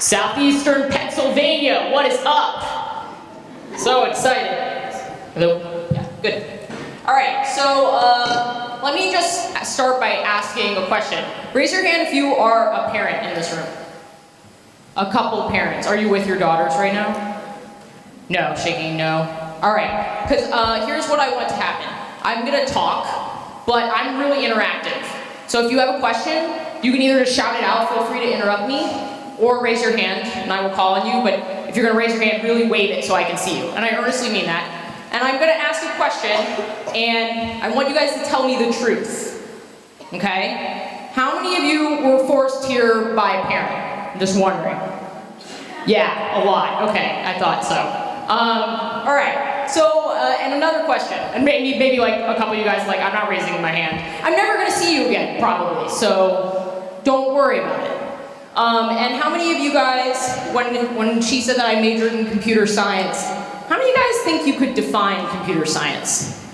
Southeastern Pennsylvania, what is up? So excited. Hello? Yeah, good. All right, so let me just start by asking a question. Raise your hand if you are a parent in this room. A couple parents. Are you with your daughters right now? No, shaking no. All right, because here's what I want to happen. I'm gonna talk, but I'm really interactive. So if you have a question, you can either just shout it out, feel free to interrupt me, or raise your hand, and I will call on you, but if you're gonna raise your hand, really wave it so I can see you. And I earnestly mean that. And I'm gonna ask a question, and I want you guys to tell me the truth, okay? How many of you were forced here by a parent? I'm just wondering. Yeah, a lot, okay, I thought so. All right, so, and another question, and maybe like a couple of you guys like, I'm not raising my hand. I'm never gonna see you again, probably, so don't worry about it. And how many of you guys, when she said that I majored in computer science, how many of you guys think you could define computer science?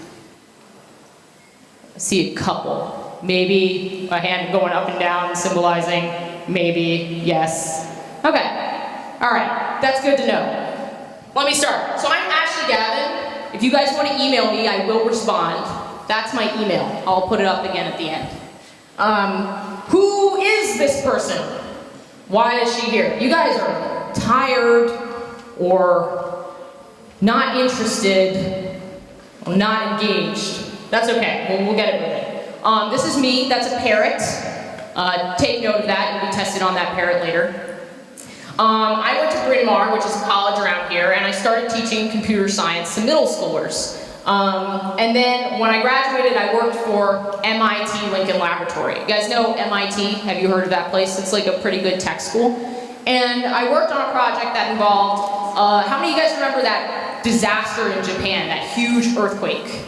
I see a couple. Maybe a hand going up and down, symbolizing maybe, yes. Okay, all right, that's good to know. Let me start. So I'm Ashley Gavin. If you guys want to email me, I will respond. That's my email. I'll put it up again at the end. Who is this person? Why is she here? You guys are tired or not interested or not engaged. That's okay. We'll get it moving. This is me. That's a parrot. Take note of that. You'll be tested on that parrot later. I went to Bryn Mawr, which is a college around here, and I started teaching computer science to middle schoolers. And then when I graduated, I worked for MIT Lincoln Laboratory. You guys know MIT? Have you heard of that place? It's like a pretty good tech school. And I worked on a project that involved, how many of you guys remember that disaster in Japan, that huge earthquake?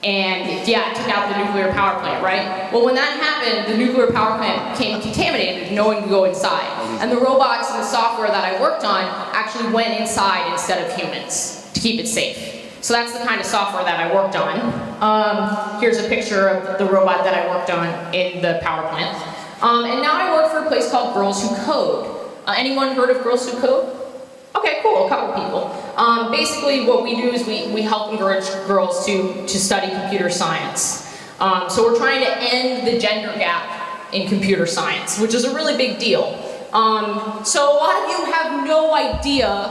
And yeah, it took out the nuclear power plant, right? Well, when that happened, the nuclear power plant became contaminated, no one could go inside. And the robots and the software that I worked on actually went inside instead of humans to keep it safe. So that's the kind of software that I worked on. Here's a picture of the robot that I worked on in the power plant. And now I work for a place called Girls Who Code. Anyone heard of Girls Who Code? Okay, cool, a couple people. Basically what we do is we help encourage girls to study computer science. So we're trying to end the gender gap in computer science, which is a really big deal. So a lot of you have no idea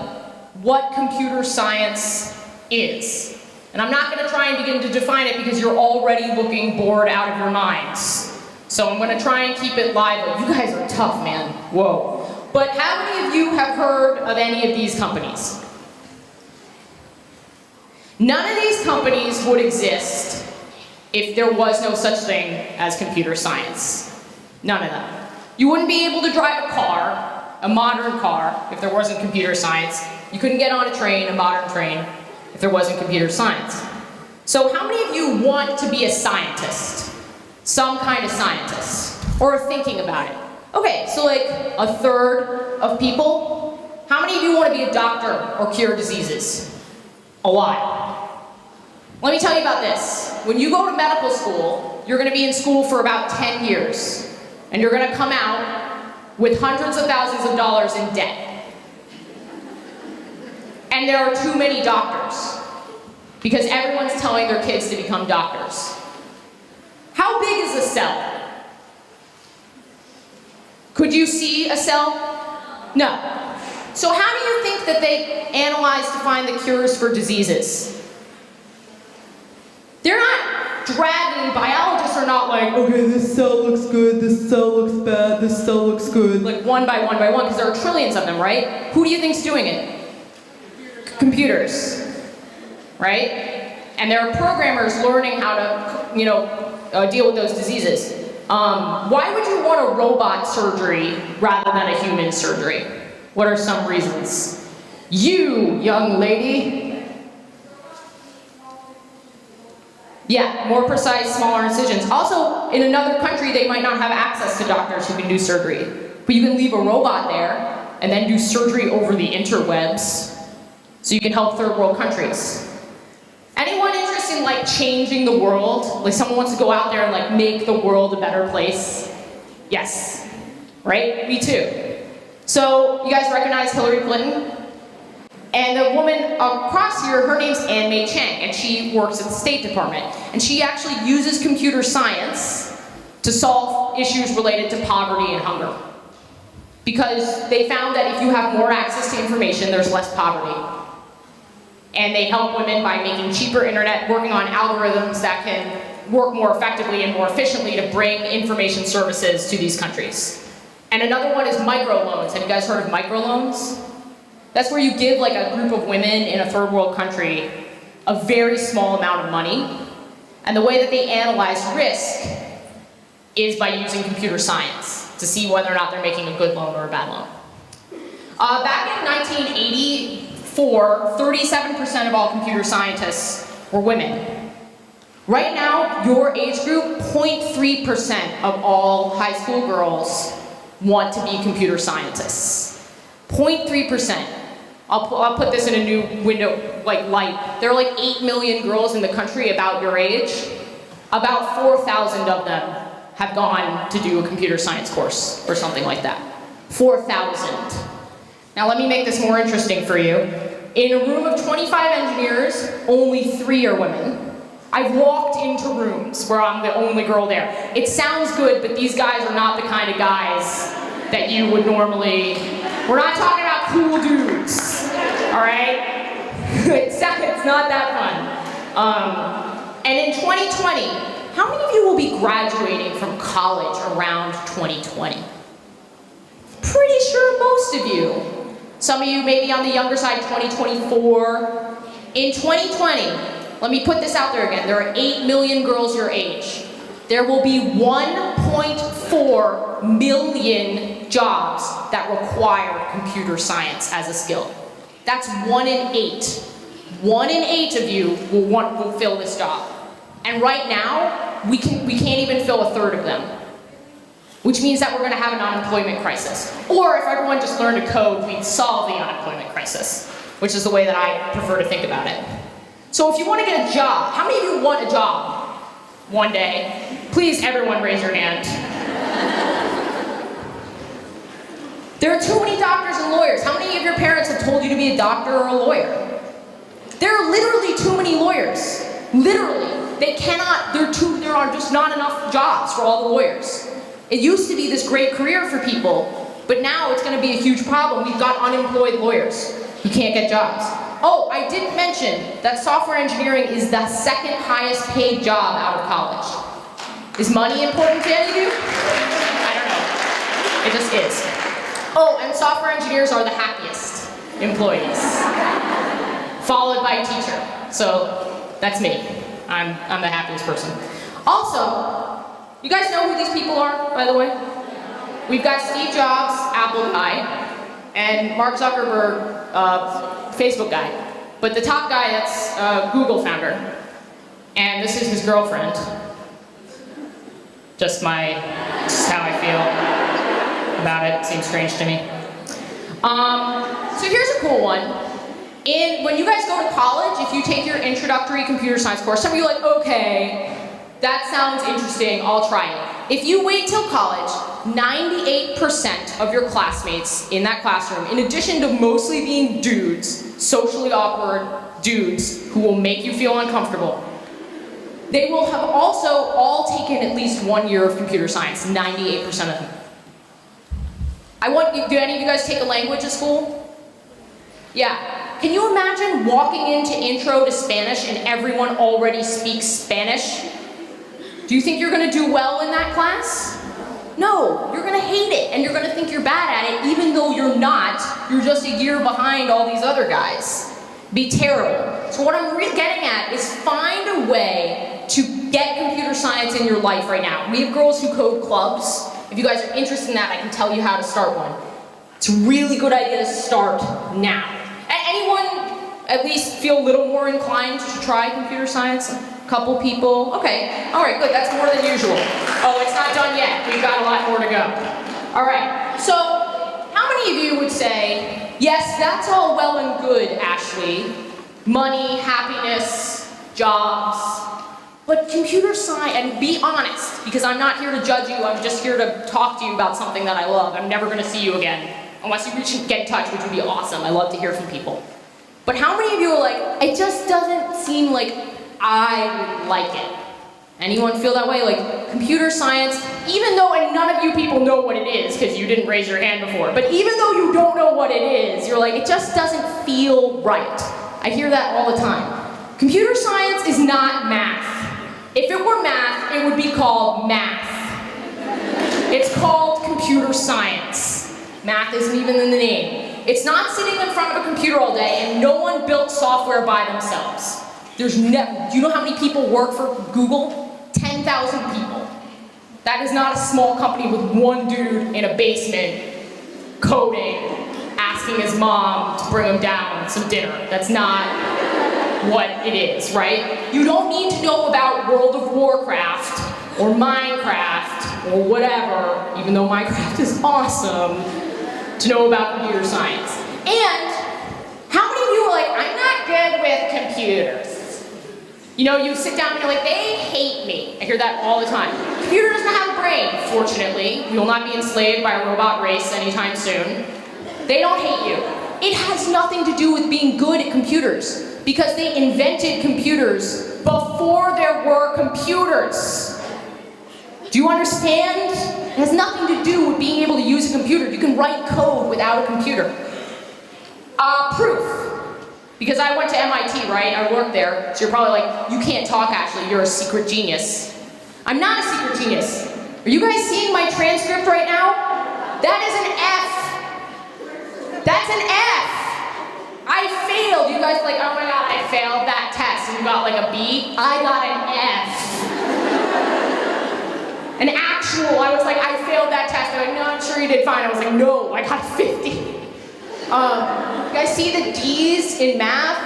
what computer science is. And I'm not going to try and begin to define it because you're already looking bored out of your minds. So I'm going to try and keep it lively. You guys are tough, man. Whoa. But how many of you have heard of any of these companies? None of these companies would exist if there was no such thing as computer science. None of them. You wouldn't be able to drive a car, a modern car, if there wasn't computer science. You couldn't get on a train, a modern train, if there wasn't computer science. So how many of you want to be a scientist? Some kind of scientist, or are thinking about it? Okay, so like a third of people. How many of you want to be a doctor or cure diseases? A lot. Let me tell you about this. When you go to medical school, you're going to be in school for about 10 years. And you're going to come out with hundreds of thousands of dollars in debt. And there are too many doctors. Because everyone's telling their kids to become doctors. How big is a cell? Could you see a cell? No. So how do you think that they analyze to find the cures for diseases? They're not dragging, biologists are not like, okay, this cell looks good, this cell looks bad, this cell looks good. Like one by one, because there are trillions of them, right? Who do you think's doing it? Computers, right? And there are programmers learning how to, deal with those diseases. Why would you want a robot surgery rather than a human surgery? What are some reasons? You, young lady. Yeah, more precise, smaller incisions. Also, in another country, they might not have access to doctors who can do surgery. But you can leave a robot there and then do surgery over the interwebs so you can help third world countries. Anyone interested in like changing the world? Like someone wants to go out there and like make the world a better place? Yes, right? Me too. So you guys recognize Hillary Clinton? And the woman across here, her name's Anne Mae Chang, and she works at the State Department. And she actually uses computer science to solve issues related to poverty and hunger. Because they found that if you have more access to information, there's less poverty. And they help women by making cheaper internet, working on algorithms that can work more effectively and more efficiently to bring information services to these countries. And another one is microloans. Have you guys heard of microloans? That's where you give like a group of women in a third world country a very small amount of money. And the way that they analyze risk is by using computer science to see whether or not they're making a good loan or a bad loan. Back in 1984, 37% of all computer scientists were women. Right now, your age group, 0.3% of all high school girls want to be computer scientists. 0.3%. I'll put this in a new window, like light. There are like 8 million girls in the country about your age. About 4,000 of them have gone to do a computer science course or something like that. 4,000. Now let me make this more interesting for you. In a room of 25 engineers, only 3 are women. I've walked into rooms where I'm the only girl there. It sounds good, but these guys are not the kind of guys that you would normally... We're not talking about cool dudes, all right? It's not that fun. And in 2020, how many of you will be graduating from college around 2020? Pretty sure most of you. Some of you may be on the younger side, 2024. In 2020, let me put this out there again, there are 8 million girls your age. There will be 1.4 million jobs that require computer science as a skill. That's 1 in 8. 1 in 8 of you will fill this job. And right now, we can't even fill a third of them. Which means that we're going to have an unemployment crisis. Or if everyone just learned to code, we'd solve the unemployment crisis, which is the way that I prefer to think about it. So if you want to get a job, how many of you want a job one day? Please, everyone raise your hand. There are too many doctors and lawyers. How many of your parents have told you to be a doctor or a lawyer? There are literally too many lawyers. Literally. There are just not enough jobs for all the lawyers. It used to be this great career for people, but now it's going to be a huge problem. We've got unemployed lawyers who can't get jobs. Oh, I didn't mention that software engineering is the second highest paid job out of college. Is money important to any of you? I don't know. It just is. Oh, and software engineers are the happiest employees, followed by teacher. So that's me. I'm the happiest person. Also, you guys know who these people are, by the way? We've got Steve Jobs, Apple guy, and Mark Zuckerberg, Facebook guy. But the top guy, that's Google founder. And this is his girlfriend. Just how I feel about it. Seems strange to me. So here's a cool one. When you guys go to college, if you take your introductory computer science course, some of you are like, okay, that sounds interesting, I'll try it. If you wait till college, 98% of your classmates in that classroom, in addition to mostly being dudes, socially awkward dudes who will make you feel uncomfortable, they will have also all taken at least 1 year of computer science, 98% of them. Do any of you guys take a language at school? Yeah. Can you imagine walking into Intro to Spanish and everyone already speaks Spanish? Do you think you're going to do well in that class? No, you're going to hate it and you're going to think you're bad at it even though you're not. You're just a year behind all these other guys. Be terrible. So what I'm getting at is find a way to get computer science in your life right now. We have girls who code clubs. If you guys are interested in that, I can tell you how to start one. It's a really good idea to start now. Anyone at least feel a little more inclined to try computer science? A couple people? Okay, all right, good, that's more than usual. Oh, it's not done yet. We've got a lot more to go. All right, so how many of you would say, yes, that's all well and good, Ashley. Money, happiness, jobs, but computer science, and be honest, because I'm not here to judge you, I'm just here to talk to you about something that I love. I'm never gonna see you again. Unless you reach and get in touch, which would be awesome. I love to hear from people. But how many of you are like, it just doesn't seem like I would like it? Anyone feel that way? Like, computer science, even though, and none of you people know what it is, because you didn't raise your hand before, but even though you don't know what it is, you're like, it just doesn't feel right. I hear that all the time. Computer science is not math. If it were math, it would be called math. It's called computer science. Math isn't even in the name. It's not sitting in front of a computer all day, and no one built software by themselves. Do you know how many people work for Google? 10,000 people. That is not a small company with one dude in a basement coding, asking his mom to bring him down some dinner. That's not what it is, right? You don't need to know about World of Warcraft or Minecraft or whatever, even though Minecraft is awesome, to know about computer science. And how many of you are like, I'm not good with computers? You know, you sit down and you're like, they hate me. I hear that all the time. Computer doesn't have a brain, fortunately. You will not be enslaved by a robot race anytime soon. They don't hate you. It has nothing to do with being good at computers, because they invented computers before there were computers. Do you understand? It has nothing to do with being able to use a computer. You can write code without a computer. Proof. Because I went to MIT, right? I worked there. So you're probably like, you can't talk, Ashley. You're a secret genius. I'm not a secret genius. Are you guys seeing my transcript right now? That is an F. That's an F. I failed. You guys are like, oh my god, I failed that test. And you got like a B. I got an F. An actual, I was like, I failed that test. They're like, no, I'm sure you did fine. I was like, no, I got 50. You guys see the D's in math?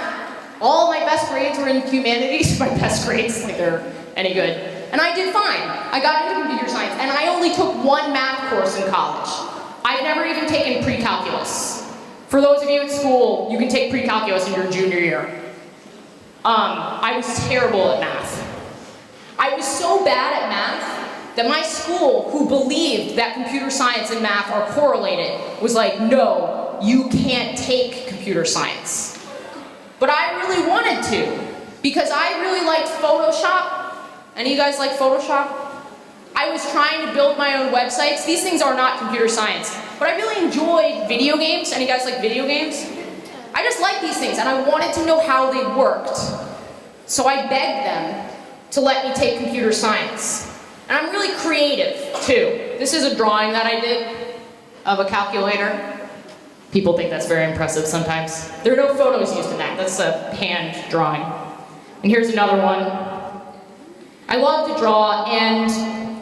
All my best grades were in humanities. My best grades, like they're any good. And I did fine. I got into computer science, and I only took one math course in college. I've never even taken pre-calculus. For those of you at school, you can take pre-calculus in your junior year. I was terrible at math. I was so bad at math that my school, who believed that computer science and math are correlated, was like, no, you can't take computer science. But I really wanted to, because I really liked Photoshop. Any of you guys like Photoshop? I was trying to build my own websites. These things are not computer science, but I really enjoyed video games. Any of you guys like video games? I just like these things, and I wanted to know how they worked. So I begged them to let me take computer science. And I'm really creative, too. This is a drawing that I did of a calculator. People think that's very impressive sometimes. There are no photos used in that. That's a hand drawing. And here's another one. I love to draw, and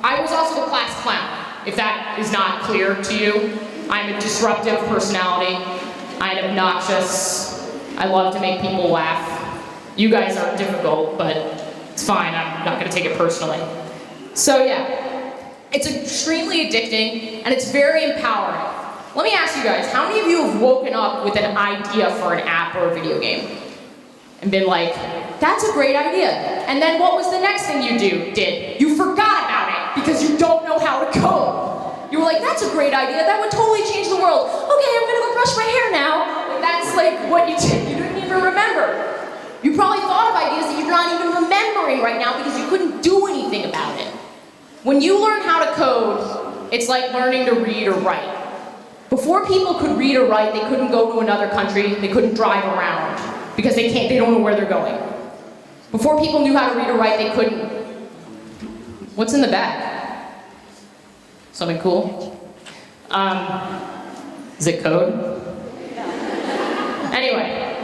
I was also the class clown, if that is not clear to you. I'm a disruptive personality. I'm obnoxious. I love to make people laugh. You guys are difficult, but it's fine. I'm not going to take it personally. So yeah, it's extremely addicting, and it's very empowering. Let me ask you guys, how many of you have woken up with an idea for an app or a video game? And been like, that's a great idea. And then what was the next thing you did? You forgot about it because you don't know how to code. You were like, that's a great idea. That would totally change the world. Okay, I'm gonna go brush my hair now. And that's like what you did. You didn't even remember. You probably thought of ideas that you're not even remembering right now because you couldn't do anything about it. When you learn how to code, it's like learning to read or write. Before people could read or write, they couldn't go to another country, they couldn't drive around, because they don't know where they're going. Before people knew how to read or write, they couldn't. What's in the bag? Something cool? Is it code? Anyway,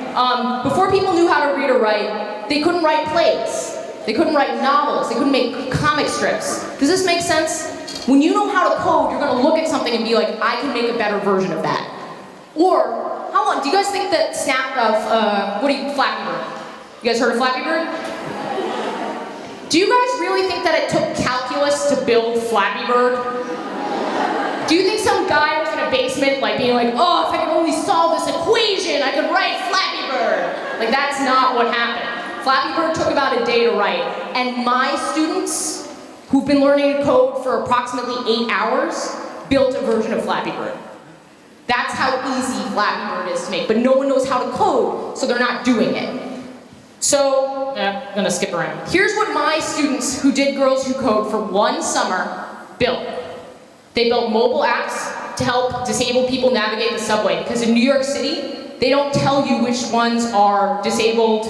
before people knew how to read or write, they couldn't write plays. They couldn't write novels, they couldn't make comic strips. Does this make sense? When you know how to code, you're gonna look at something and be like, I can make a better version of that. Or, how long, do you guys think that Flappy Bird? You guys heard of Flappy Bird? Do you guys really think that it took calculus to build Flappy Bird? Do you think some guy was in a basement like being like, oh, if I could only solve this equation, I could write Flappy Bird? Like, that's not what happened. Flappy Bird took about a day to write, and my students, who've been learning to code for approximately 8 hours, built a version of Flappy Bird. That's how easy Flappy Bird is to make, but no one knows how to code, so they're not doing it. So, I'm gonna skip around. Here's what my students who did Girls Who Code for one summer built. They built mobile apps to help disabled people navigate the subway, because in New York City, they don't tell you which ones are disabled,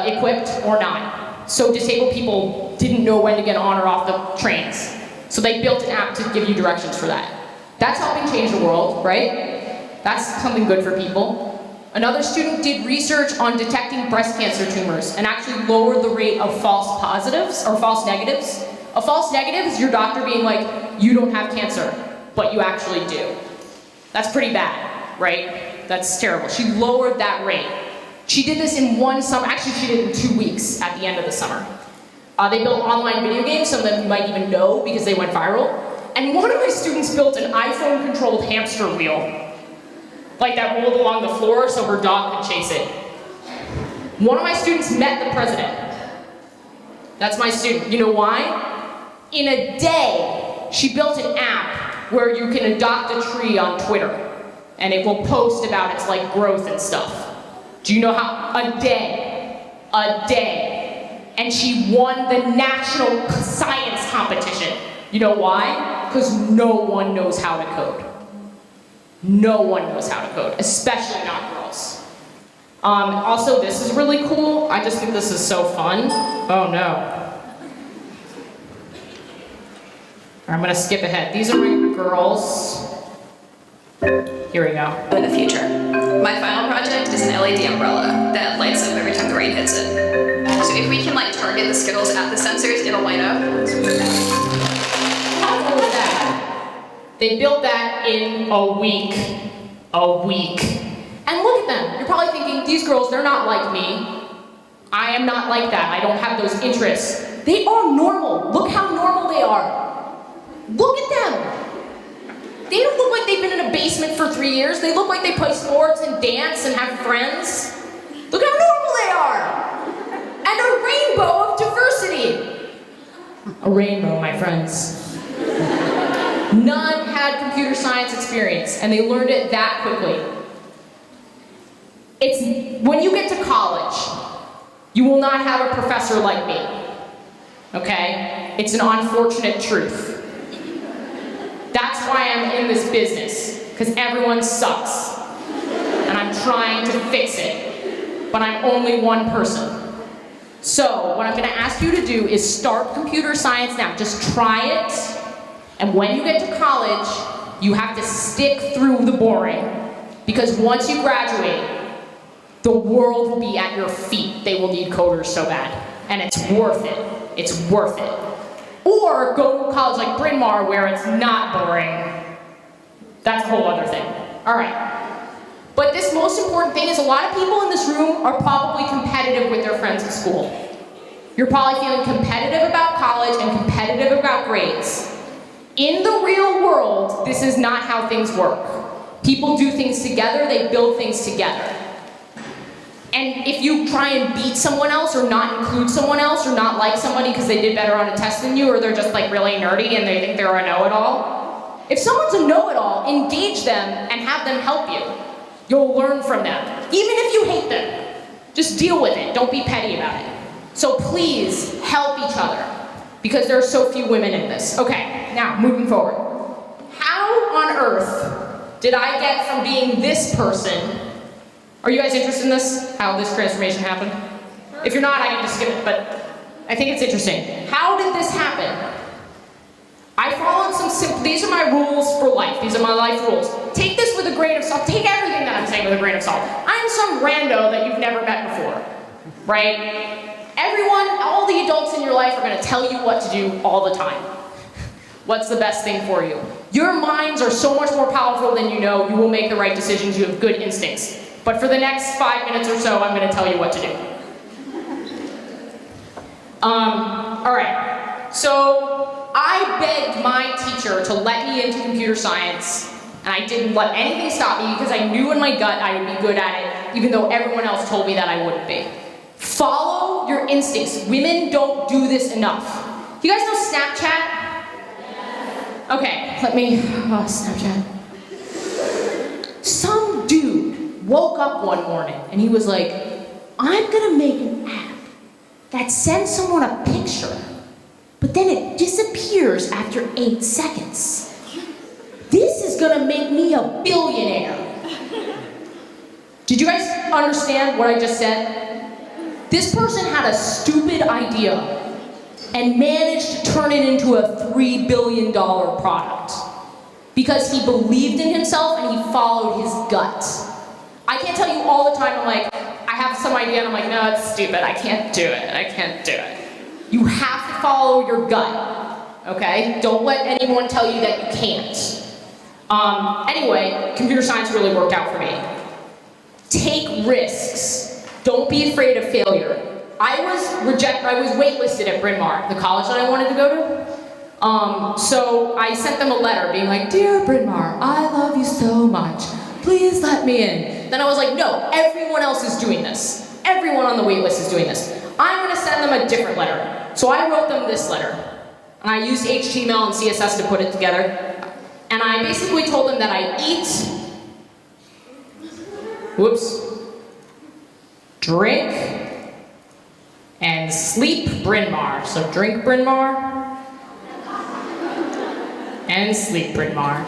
equipped or not. So disabled people didn't know when to get on or off the trains. So they built an app to give you directions for that. That's helping change the world, right? That's something good for people. Another student did research on detecting breast cancer tumors and actually lowered the rate of false positives or false negatives. A false negative is your doctor being like, you don't have cancer, but you actually do. That's pretty bad, right? That's terrible. She lowered that rate. She did this in one summer. Actually, she did it in 2 weeks at the end of the summer. They built online video games, some of them you might even know because they went viral. And one of my students built an iPhone-controlled hamster wheel, like that rolled along the floor so her dog could chase it. One of my students met the president. That's my student. You know why? In a day, she built an app where you can adopt a tree on Twitter, and it will post about its like growth and stuff. Do you know how? A day. A day. And she won the national science competition. You know why? Because no one knows how to code. No one knows how to code, especially not girls. Also, this is really cool. I just think this is so fun. Oh no. I'm gonna skip ahead. These are my girls. Here we go. In the future. My final project is an LED umbrella that lights up every time the rain hits it. So if we can like target the Skittles at the sensors, it'll light up. How cool is that? They built that in a week. A week. And look at them. You're probably thinking, these girls, they're not like me. I am not like that. I don't have those interests. They are normal. Look how normal they are. Look at them. They don't look like they've been in a basement for 3 years. They look like they play sports and dance and have friends. Look how normal they are. And a rainbow of diversity. A rainbow, my friends. None had computer science experience, and they learned it that quickly. When you get to college, you will not have a professor like me. Okay? It's an unfortunate truth. That's why I'm in this business, because everyone sucks. And I'm trying to fix it. But I'm only one person. So, what I'm going to ask you to do is start computer science now. Just try it. And when you get to college, you have to stick through the boring. Because once you graduate, the world will be at your feet. They will need coders so bad. And it's worth it. It's worth it. Or go to a college like Bryn Mawr where it's not boring. That's a whole other thing. All right. But this most important thing is a lot of people in this room are probably competitive with their friends at school. You're probably feeling competitive about college and competitive about grades. In the real world, this is not how things work. People do things together, they build things together. And if you try and beat someone else or not include someone else or not like somebody because they did better on a test than you or they're just like really nerdy and they think they're a know-it-all, if someone's a know-it-all, engage them and have them help you. You'll learn from them, even if you hate them. Just deal with it, don't be petty about it. So please help each other because there are so few women in this. Okay, now moving forward. How on earth did I get from being this person? Are you guys interested in this? How this transformation happened? If you're not, I can just skip it, but I think it's interesting. How did this happen? I followed some simple, these are my rules for life. These are my life rules. Take this with a grain of salt. Take everything that I'm saying with a grain of salt. I'm some rando that you've never met before, right? Everyone, all the adults in your life are gonna tell you what to do all the time. What's the best thing for you? Your minds are so much more powerful than you know. You will make the right decisions. You have good instincts. But for the next 5 minutes or so, I'm going to tell you what to do. All right. So I begged my teacher to let me into computer science, and I didn't let anything stop me because I knew in my gut I would be good at it, even though everyone else told me that I wouldn't be. Follow your instincts. Women don't do this enough. You guys know Snapchat? Okay, Snapchat. woke up one morning and he was like, I'm gonna make an app that sends someone a picture, but then it disappears after 8 seconds. This is gonna make me a billionaire. Did you guys understand what I just said? This person had a stupid idea and managed to turn it into a $3 billion product because he believed in himself and he followed his gut. I can't tell you all the time, I'm like, I have some idea and I'm like, no, it's stupid, I can't do it, I can't do it. You have to follow your gut, okay? Don't let anyone tell you that you can't. Anyway, computer science really worked out for me. Take risks. Don't be afraid of failure. I was waitlisted at Bryn Mawr, the college that I wanted to go to. So I sent them a letter being like, Dear Bryn Mawr, I love you so much. Please let me in. Then I was like, no, everyone else is doing this. Everyone on the waitlist is doing this. I'm gonna send them a different letter. So I wrote them this letter. And I used HTML and CSS to put it together. And I basically told them that I eat, drink, and sleep Bryn Mawr. So drink Bryn Mawr, and sleep Bryn Mawr.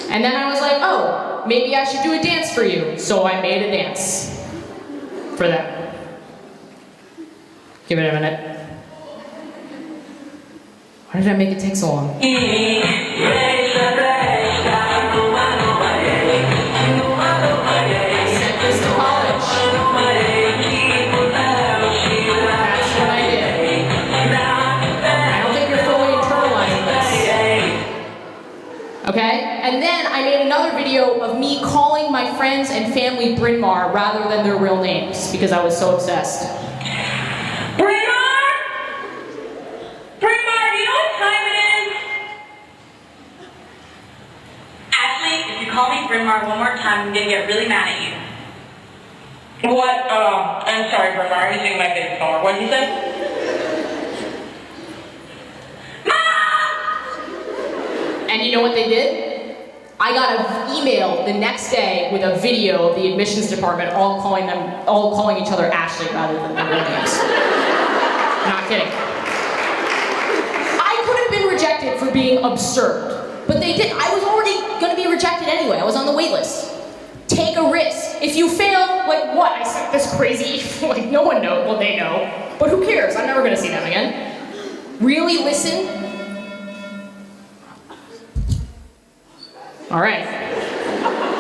And then I was like, oh, maybe I should do a dance for you. So I made a dance for them. Give it a minute. Why did I make it take so long? Okay? And then I made another video of me calling my friends and family Bryn Mawr rather than their real names because I was so obsessed. Bryn Mawr? Bryn Mawr, do you know what time it is? Ashley, if you call me Bryn Mawr one more time, I'm gonna get really mad at you. What? I'm sorry, Bryn Mawr. I'm using my baby phone. What did you say? And you know what they did? I got an email the next day with a video of the admissions department all calling each other Ashley rather than their real names. Not kidding. I could have been rejected for being absurd, but they did. I was already going to be rejected anyway. I was on the wait list. Take a risk. If you fail, like what? I said this crazy, like no one knows. Well, they know, but who cares? I'm never going to see them again. Really listen. All right.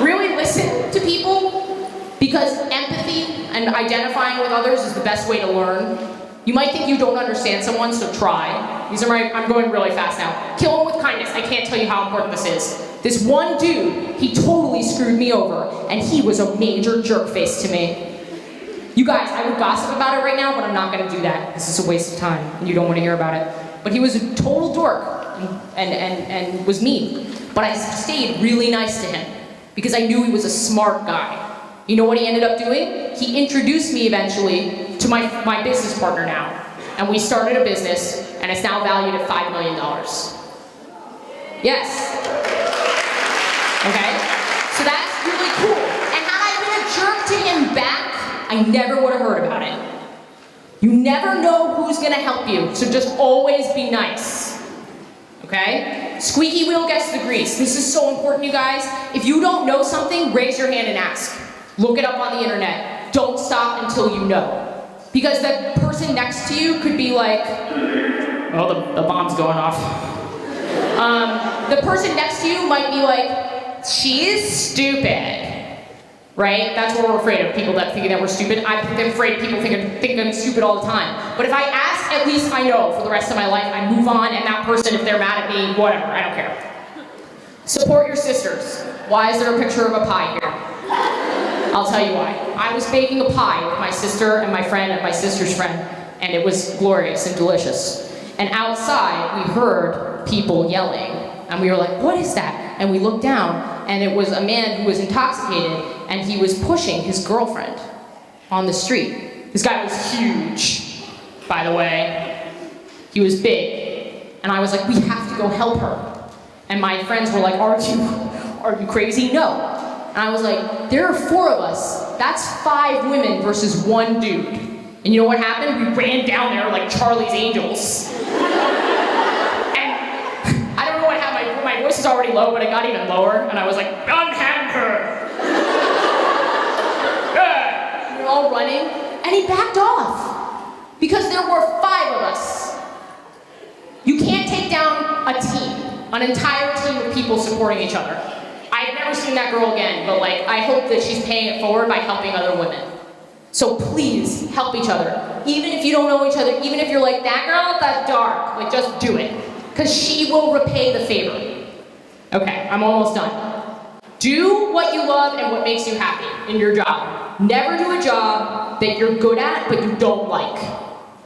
Really listen to people because empathy and identifying with others is the best way to learn. You might think you don't understand someone, so try. I'm going really fast now. Kill them with kindness. I can't tell you how important this is. This one dude, he totally screwed me over, and he was a major jerk face to me. You guys, I would gossip about it right now, but I'm not going to do that. This is a waste of time, and you don't want to hear about it. But he was a total dork and was mean. But I stayed really nice to him because I knew he was a smart guy. You know what he ended up doing? He introduced me eventually to my business partner now. And we started a business, and it's now valued at $5 million. Yes. Okay? So that's really cool. And had I been a jerk to him back, I never would have heard about it. You never know who's gonna help you, so just always be nice. Okay? Squeaky wheel gets the grease. This is so important, you guys. If you don't know something, raise your hand and ask. Look it up on the internet. Don't stop until you know. Because the person next to you could be like, oh, the bomb's going off. The person next to you might be like, she is stupid. Right? That's what we're afraid of, people that think that we're stupid. I'm afraid people think I'm stupid all the time. But if I ask, at least I know for the rest of my life. I move on, and that person, if they're mad at me, whatever, I don't care. Support your sisters. Why is there a picture of a pie here? I'll tell you why. I was baking a pie with my sister and my friend and my sister's friend, and it was glorious and delicious. And outside, we heard people yelling, and we were like, what is that? And we looked down, and it was a man who was intoxicated, and he was pushing his girlfriend on the street. This guy was huge, by the way. He was big. And I was like, we have to go help her. And my friends were like, are you crazy? No. And I was like, there are 4 of us. That's 5 women versus 1 dude. And you know what happened? We ran down there like Charlie's Angels. And I don't know what happened. My voice is already low, but it got even lower. And I was like, unhand her. We were all running, and he backed off. Because there were 5 of us. You can't take down a team, an entire team of people supporting each other. I've never seen that girl again, but like, I hope that she's paying it forward by helping other women. So please, help each other. Even if you don't know each other, even if you're like, that girl, that's dark, like just do it. Because she will repay the favor. Okay, I'm almost done. Do what you love and what makes you happy in your job. Never do a job that you're good at, but you don't like.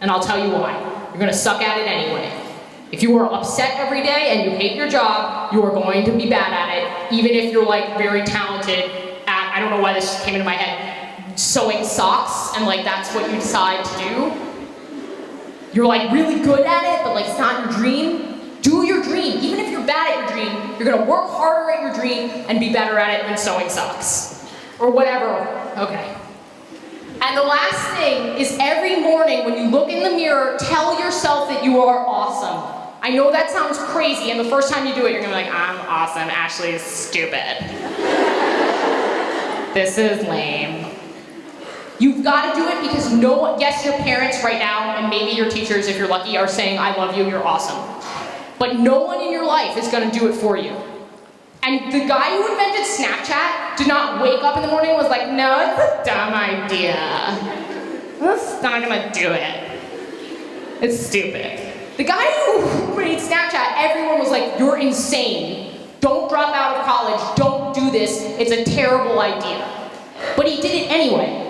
And I'll tell you why. You're gonna suck at it anyway. If you are upset every day and you hate your job, you are going to be bad at it, even if you're like very talented at, I don't know why this just came into my head, sewing socks, and like that's what you decide to do. You're like really good at it, but like it's not your dream. Do your dream. Even if you're bad at your dream, you're gonna work harder at your dream and be better at it than sewing socks. Or whatever, okay. And the last thing is every morning when you look in the mirror, tell yourself that you are awesome. I know that sounds crazy, and the first time you do it, you're gonna be like, I'm awesome, Ashley is stupid. This is lame. You've gotta do it because yes, your parents right now, and maybe your teachers, if you're lucky, are saying, I love you, you're awesome. But no one in your life is gonna do it for you. And the guy who invented Snapchat did not wake up in the morning and was like, no, it's a dumb idea. I'm not gonna do it. It's stupid. The guy who made Snapchat, everyone was like, you're insane. Don't drop out of college, don't do this, it's a terrible idea. But he did it anyway.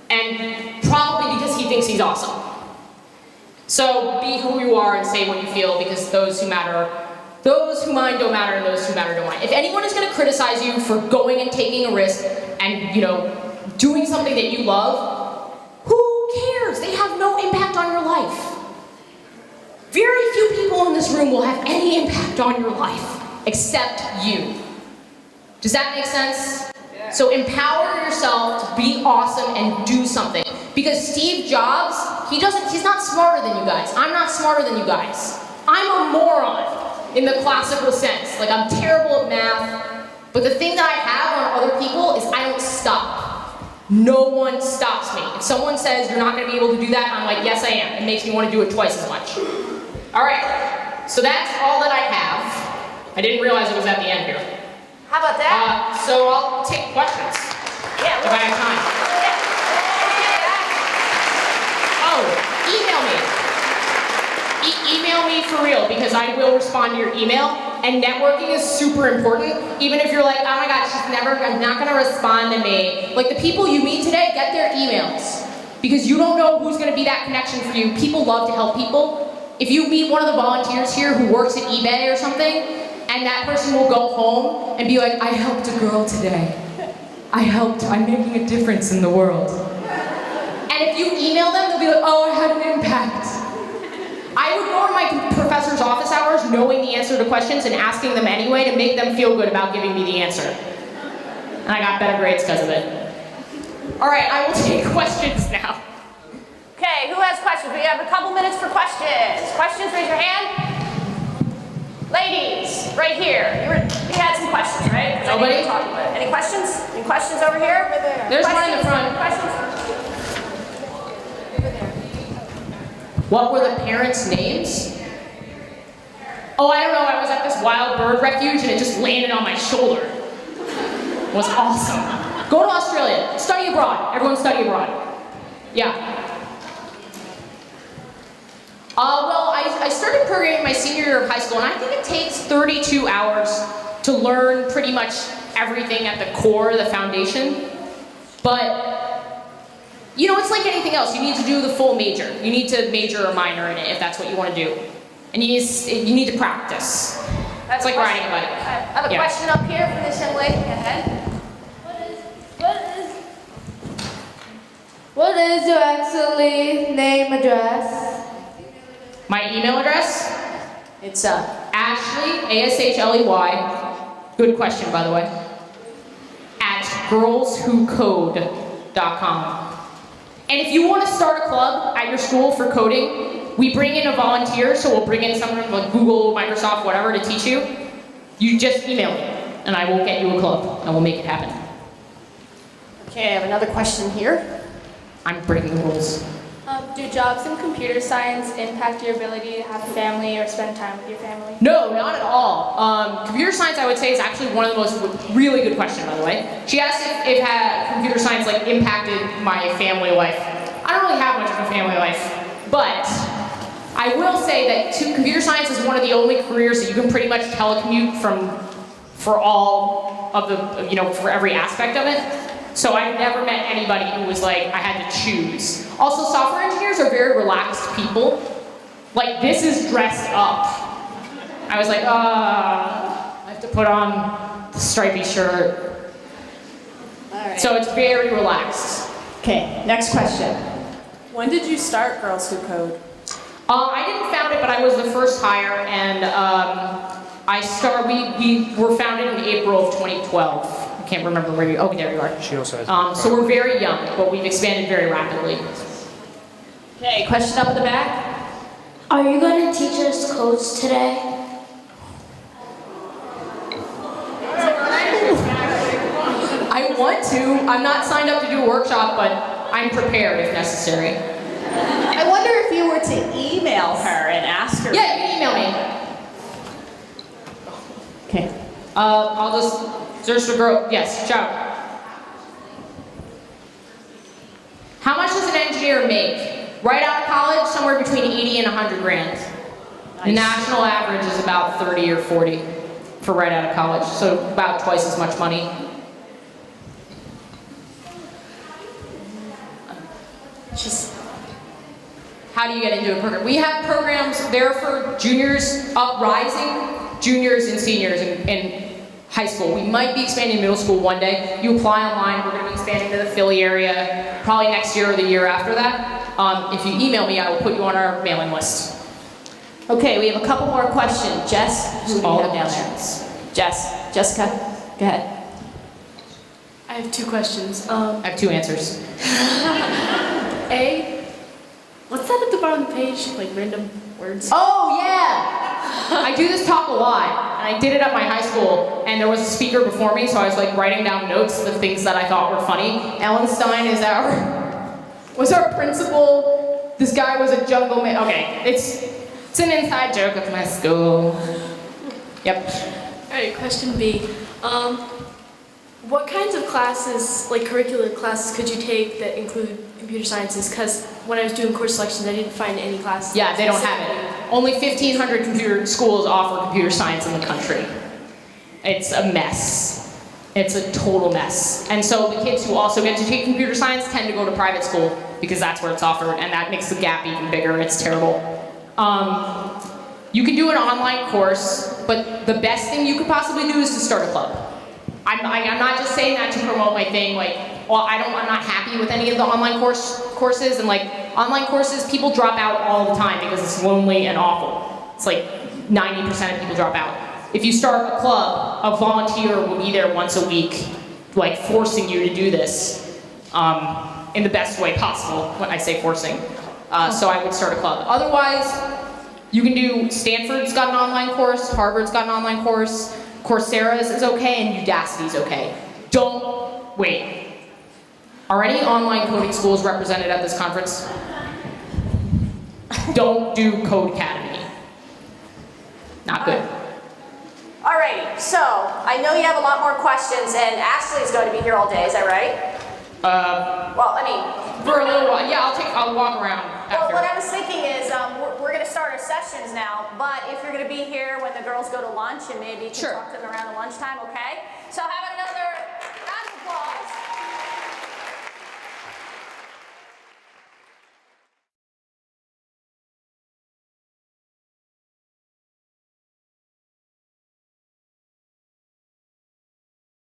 And probably because he thinks he's awesome. So be who you are and say what you feel, because those who matter, those who mind don't matter, and those who matter don't mind. If anyone is going to criticize you for going and taking a risk and, doing something that you love, who cares? They have no impact on your life. Very few people in this room will have any impact on your life, except you. Does that make sense? Yeah. So empower yourself to be awesome and do something. Because Steve Jobs, he's not smarter than you guys. I'm not smarter than you guys. I'm a moron in the classical sense. Like, I'm terrible at math. But the thing that I have on other people is I don't stop. No one stops me. If someone says you're not going to be able to do that, I'm like, yes I am. It makes me want to do it twice as much. Alright, so that's all that I have. I didn't realize it was at the end here. How about that? So I'll take questions. Yeah. If I have time. Oh, email me. Email me for real, because I will respond to your email. And networking is super important. Even if you're like, oh my god, I'm not gonna respond to me. Like, the people you meet today, get their emails. Because you don't know who's gonna be that connection for you. People love to help people. If you meet one of the volunteers here who works at eBay or something, and that person will go home and be like, I helped a girl today. I'm making a difference in the world. And if you email them, they'll be like, oh, I had an impact. I would go to my professor's office hours knowing the answer to questions and asking them anyway to make them feel good about giving me the answer. And I got better grades because of it. All right, I will take questions now. Okay, who has questions? We have a couple minutes for questions. Questions, raise your hand. Ladies, right here. You had some questions, right? Nobody? Any questions? Any questions over here? There's one in the front. Questions? What were the parents' names? Oh, I don't know. I was at this wild bird refuge and it just landed on my shoulder. It was awesome. Go to Australia. Study abroad. Everyone study abroad. Yeah. Well, I started programming my senior year of high school, and I think it takes 32 hours to learn pretty much everything at the core, the foundation. But, it's like anything else. You need to do the full major. You need to major or minor in it if that's what you want to do. And you need to practice. It's like riding a bike. I have a question up here from this young lady. Go ahead. What is your actually name address? My email address? It's Ashley, A-S-H-L-E-Y. Good question, by the way. girlswhocode.com. And if you want to start a club at your school for coding, we bring in a volunteer, so we'll bring in someone like Google, Microsoft, whatever, to teach you. You just email me, and I will get you a club, and we'll make it happen. Okay, I have another question here. I'm breaking the rules. Do jobs in computer science impact your ability to have a family or spend time with your family? No, not at all. Computer science, I would say, is actually one of the most, really good question, by the way. She asked if computer science like impacted my family life. I don't really have much of a family life, but I will say that computer science is one of the only careers that you can pretty much telecommute for all of the, for every aspect of it. So I've never met anybody who was like, I had to choose. Also, software engineers are very relaxed people. Like, this is dressed up. I was like, I have to put on the stripy shirt. All right. So it's very relaxed. Okay, next question. When did you start Girls Who Code? I didn't found it, but I was the first hire, and we were founded in April of 2012. I can't remember where you, there you are. She also has So we're very young, but we've expanded very rapidly. Okay, question up in the back. Are you going to teach us codes today? I want to. I'm not signed up to do a workshop, but I'm prepared if necessary. I wonder if you were to email her and ask her. Yeah, you can email me. Okay. I'll just search the girl. Yes, ciao. How much does an engineer make? Right out of college, somewhere between 80 and 100 grand. The national average is about 30 or 40 for right out of college, so about twice as much money. How do you get into a program? We have programs there for juniors, rising juniors and seniors in high school. We might be expanding middle school one day. You apply online. We're going to be expanding to the Philly area probably next year or the year after that. If you email me, I will put you on our mailing list. Okay, we have a couple more questions. Jess, who do you All have down questions. there? Jessica, go ahead. I have two questions. I have two answers. A, what's that at the bottom of the page? Like random words? Oh, yeah! I do this talk a lot, and I did it at my high school, and there was a speaker before me, so I was like writing down notes of the things that I thought were funny. Ellen Stein was our principal. This guy was a jungle man. Okay, it's an inside joke of my school. Yep. Alright, question B. What kinds of classes, like curricular classes, could you take that include computer sciences? Because when I was doing course selections, I didn't find any classes. Yeah, they don't have it. Only 1,500 computer schools offer computer science in the country. It's a mess. It's a total mess. And so the kids who also get to take computer science tend to go to private school because that's where it's offered, and that makes the gap even bigger. It's terrible. You can do an online course, but the best thing you could possibly do is to start a club. I'm not just saying that to promote my thing, like, well, I'm not happy with any of the online courses, and like, online courses, people drop out all the time because it's lonely and awful. It's like 90% of people drop out. If you start a club, a volunteer will be there once a week, like forcing you to do this in the best way possible, when I say forcing. So I would start a club. Otherwise, you can do, Stanford's got an online course, Harvard's got an online course, Coursera's is okay, and Udacity's okay. Wait. Are any online coding schools represented at this conference? Don't do Code Academy. Not good. Alrighty, so I know you have a lot more questions, and Ashley's going to be here all day. Is that right? Well, I mean, for a little while. Yeah, I'll walk around after. well, what I was thinking is we're going to start our sessions now, but if you're going to be here when the girls go to lunch, and maybe you can Sure. talk to them around the lunchtime, okay? So how about another